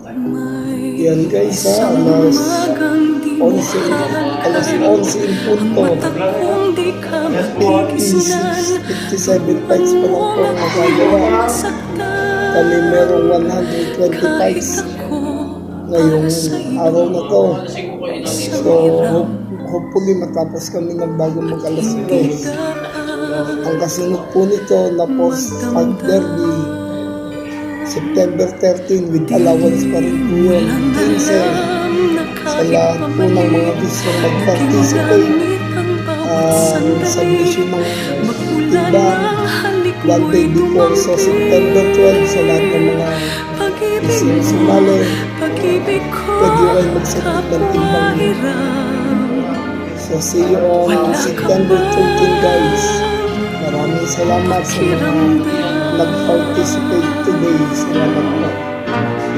Yan guys ha, alas 11 in punto. 57 fights pa lang po magagawa. Kami merong 120 fights ngayong araw na to. So, hopefully matapos kami ng bago mag-alas 10. Ang kasunod po nito na post-fight derby, September 13 with allowance pa rin po yun. 15 sa lahat po ng mga gusto mag-participate sa mission ng timbang 1 day before. So September 12 sa lahat ng mga gusto sumali, pwede kayo mag-submit ng timbang nyo. So see you on September 13 guys. Maraming salamat sa mga nag-participate today. Salamat po.